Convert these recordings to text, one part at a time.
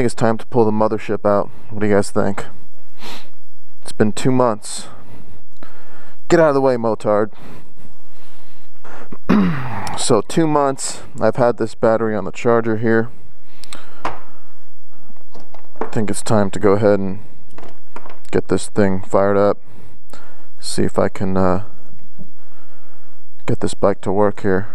think it's time to pull the mothership out. What do you guys think? It's been 2 months. Get out of the way, motard. So 2 months I've had this battery on the charger here. I think it's time to go ahead and get this thing fired up. See if I can get this bike to work here.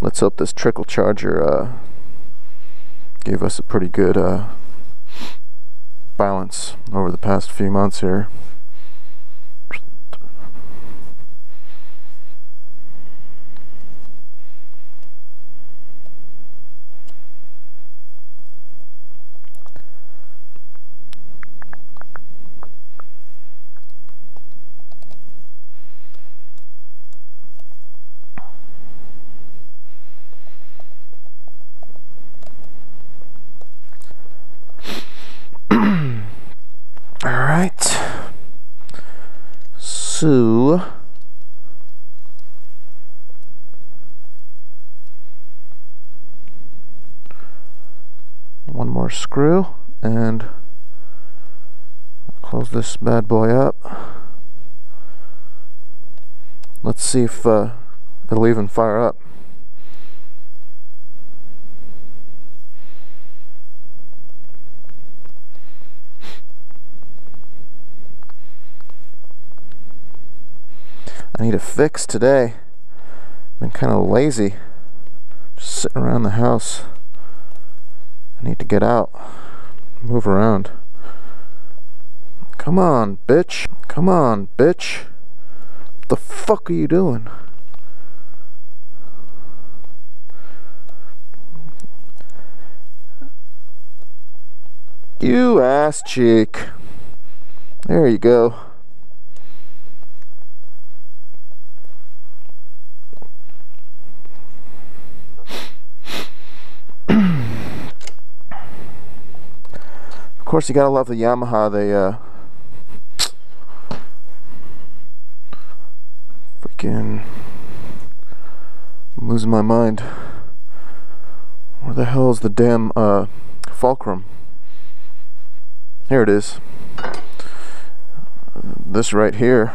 Let's hope this trickle charger gave us a pretty good balance over the past few months here. Alright, so one more screw and close this bad boy up. Let's see if it'll even fire up. I need a fix today. Been kind of lazy, just sitting around the house. I need to get out, move around. Come on, bitch. Come on, bitch. What the fuck are you doing? You ass cheek. There you go. Of course, you gotta love the Yamaha. They freaking, I'm losing my mind. Where the hell is the damn fulcrum? Here it is. This right here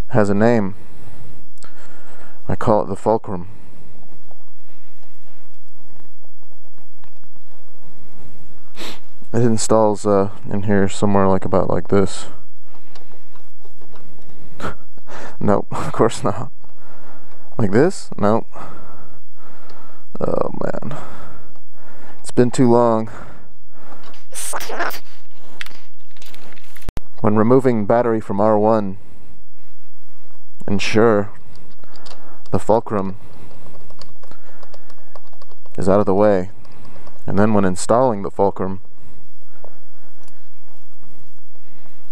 has a name. I call it the fulcrum. It installs in here somewhere about like this. Nope, of course not. Like this? Nope. Oh man. It's been too long. When removing battery from R1, ensure the fulcrum is out of the way. And then when installing the fulcrum,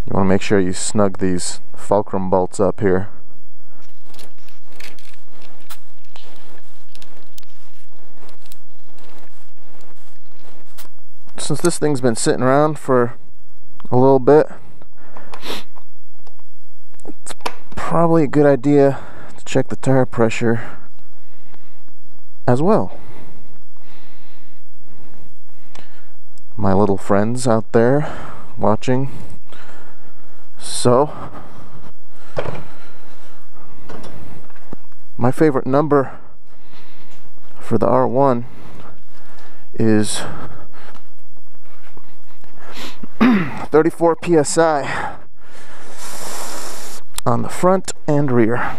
you want to make sure you snug these fulcrum bolts up here. Since this thing's been sitting around for a little bit, it's probably a good idea to check the tire pressure as well. My little friends out there watching. So, my favorite number for the R1 is 34 psi on the front and rear.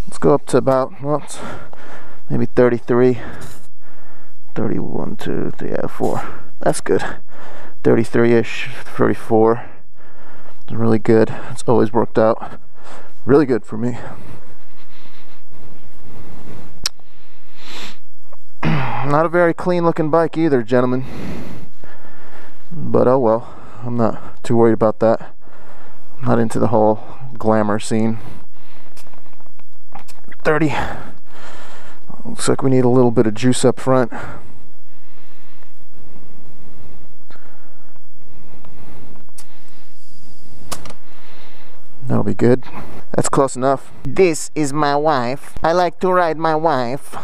Let's go up to about, well, maybe 33. 31, 2, 3, 4. That's good. 33-ish, 34. It's really good. It's always worked out really good for me. Not a very clean looking bike either, gentlemen. But oh well. I'm not too worried about that. I'm not into the whole glamour scene. 30. Looks like we need a little bit of juice up front. That'll be good. That's close enough. This is my wife. I like to ride my wife.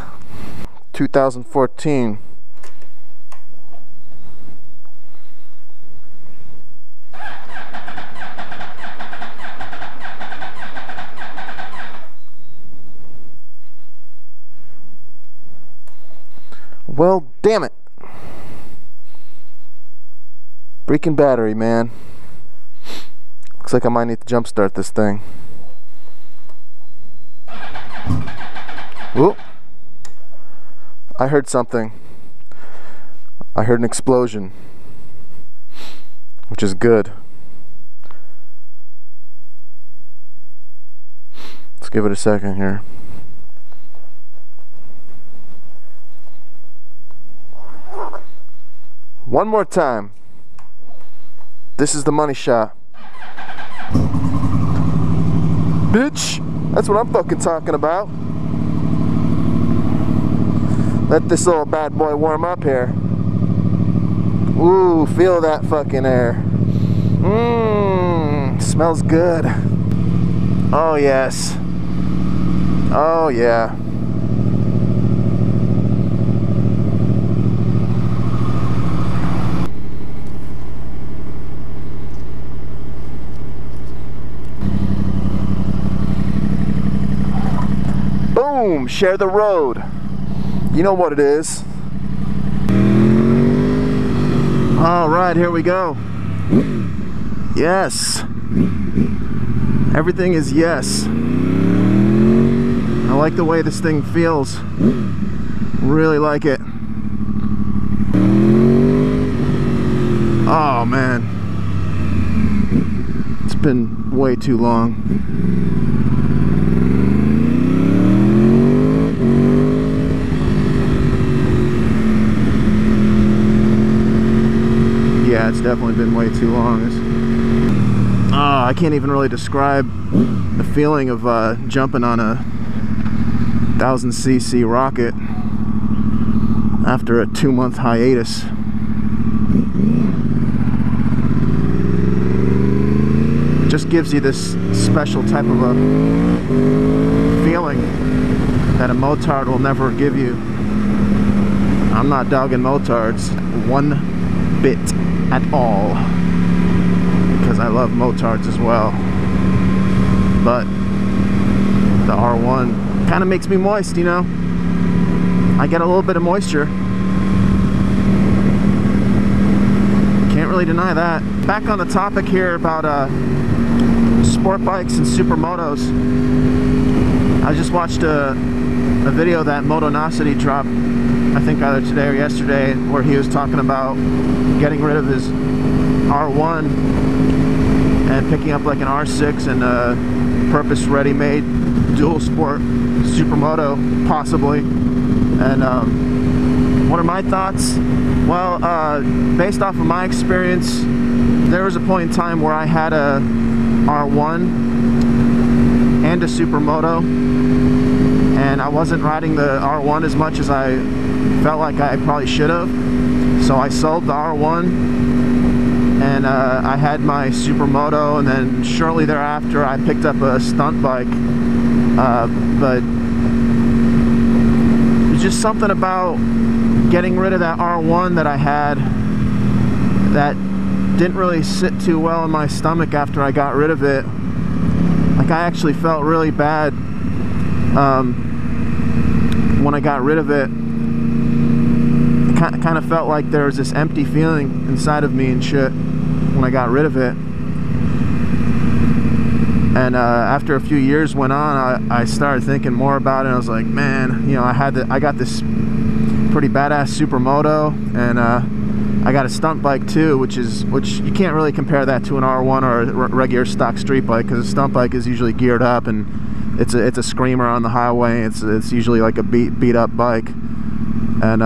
2014. Well, damn it. Freaking battery, man. Looks like I might need to jump start this thing. Whoop. I heard something. I heard an explosion, which is good. Let's give it a second here. One more time. This is the money shot. Bitch! That's what I'm fucking talking about. Let this little bad boy warm up here. Ooh, feel that fucking air. Mmm, smells good. Oh yes. Oh yeah. Boom, share the road. You know what it is. All right, here we go. Yes. Everything is yes. I like the way this thing feels. Really like it. Oh man. It's been way too long. Yeah, it's definitely been way too long. I can't even really describe the feeling of jumping on a 1000cc rocket after a 2-month hiatus. It just gives you this special type of a feeling that a motard will never give you. I'm not dogging motards one bit at all, because I love motards as well, but the R1 kind of makes me moist, you know. I get a little bit of moisture. Can't really deny that. Back on the topic here about sport bikes and supermotos, I just watched a video that Motonosity dropped, I think either today or yesterday, where he was talking about getting rid of his R1 and picking up like an R6 and a purpose ready-made dual sport Supermoto, possibly. And what are my thoughts? Well, based off of my experience, there was a point in time where I had a R1 and a Supermoto, and I wasn't riding the R1 as much as I felt like I probably should have. So I sold the R1 and I had my Supermoto, and then shortly thereafter I picked up a stunt bike. But there's just something about getting rid of that R1 that I had that didn't really sit too well in my stomach after I got rid of it. Like, I actually felt really bad when I got rid of it. Kind of felt like there was this empty feeling inside of me and shit when I got rid of it. And after a few years went on, I started thinking more about it. I was like, man, you know, I got this pretty badass Supermoto, and I got a stunt bike too, which you can't really compare that to an R1 or a regular stock street bike, because a stunt bike is usually geared up and it's a screamer on the highway. It's usually like a beat up bike. And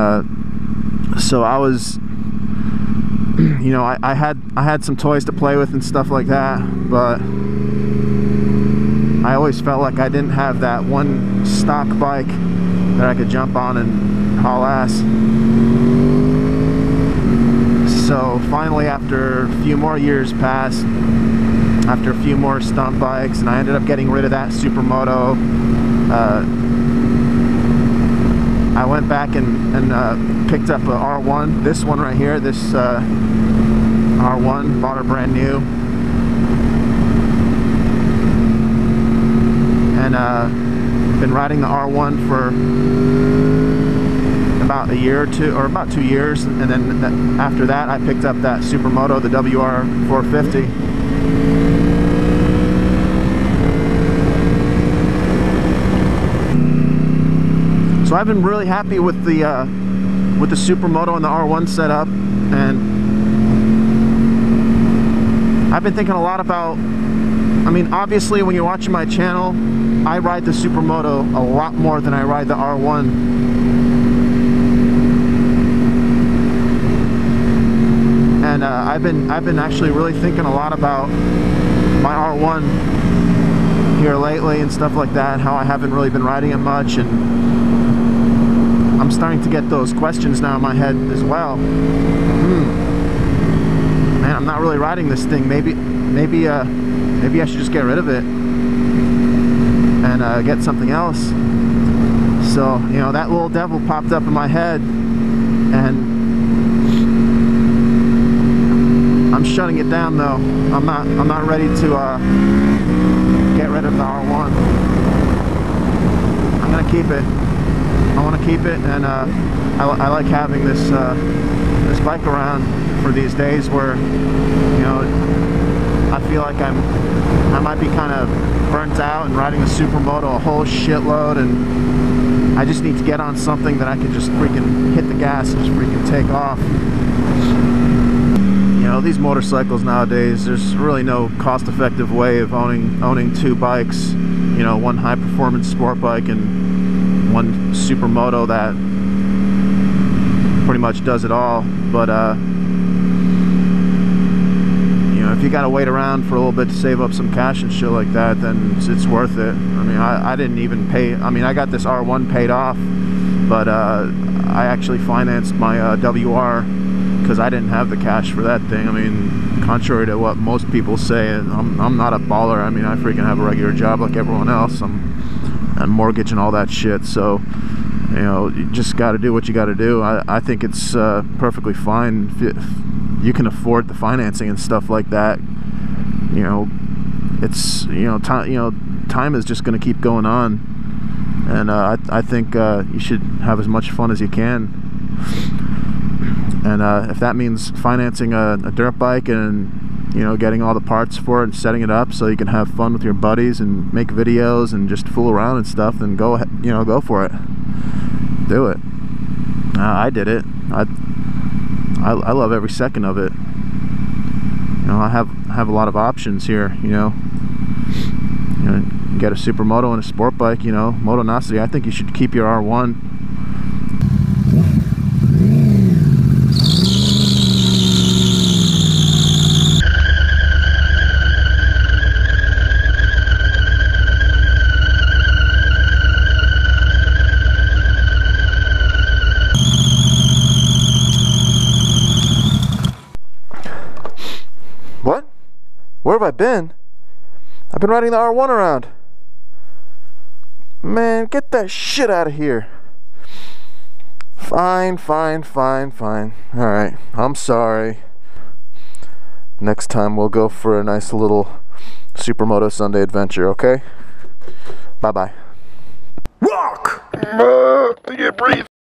so I was, you know, I had some toys to play with and stuff like that, but I always felt like I didn't have that one stock bike that I could jump on and haul ass. So finally, after a few more years passed, after a few more stunt bikes, and I ended up getting rid of that Supermoto, I went back and picked up a R1, this one right here, this R1, bought her brand new, and been riding the R1 for about a year or two, or about 2 years, and then after that I picked up that Supermoto, the WR450. So I've been really happy with the Supermoto and the R1 setup, and I've been thinking a lot about, I mean, obviously when you're watching my channel, I ride the Supermoto a lot more than I ride the R1. And I've been actually really thinking a lot about my R1 here lately and stuff like that, how I haven't really been riding it much, and I'm starting to get those questions now in my head as well. Man, I'm not really riding this thing. Maybe I should just get rid of it and get something else. So, you know, that little devil popped up in my head, and I'm shutting it down though. I'm not ready to get rid of the R1. I'm gonna keep it. I want to keep it, and I like having this this bike around for these days where, you know, I feel like I might be kind of burnt out and riding the Supermoto a whole shitload, and I just need to get on something that I can just freaking hit the gas and just freaking take off. You know, these motorcycles nowadays, there's really no cost-effective way of owning two bikes. You know, one high-performance sport bike and one Supermoto that pretty much does it all. But you know, if you gotta wait around for a little bit to save up some cash and shit like that, then it's worth it. I mean, I didn't even pay, I mean, I got this R1 paid off, but I actually financed my WR because I didn't have the cash for that thing. I mean, contrary to what most people say, I'm not a baller. I mean, I freaking have a regular job like everyone else. I'm mortgage and all that shit, so, you know, you just got to do what you got to do. I think it's perfectly fine if you can afford the financing and stuff like that. You know, it's, you know, time is just going to keep going on, and I think you should have as much fun as you can. And if that means financing a dirt bike and, you know, getting all the parts for it and setting it up so you can have fun with your buddies and make videos and just fool around and stuff, then go for it. Do it. I did it. I love every second of it. You know, I have a lot of options here. You know, get a Supermoto and a sport bike. You know, Motonosity. I think you should keep your R1. What? Where have I been? I've been riding the R1 around. Man, get that shit out of here. Fine. Alright, I'm sorry. Next time we'll go for a nice little Supermoto Sunday adventure, okay? Bye-bye. Rhok! I can't breathe.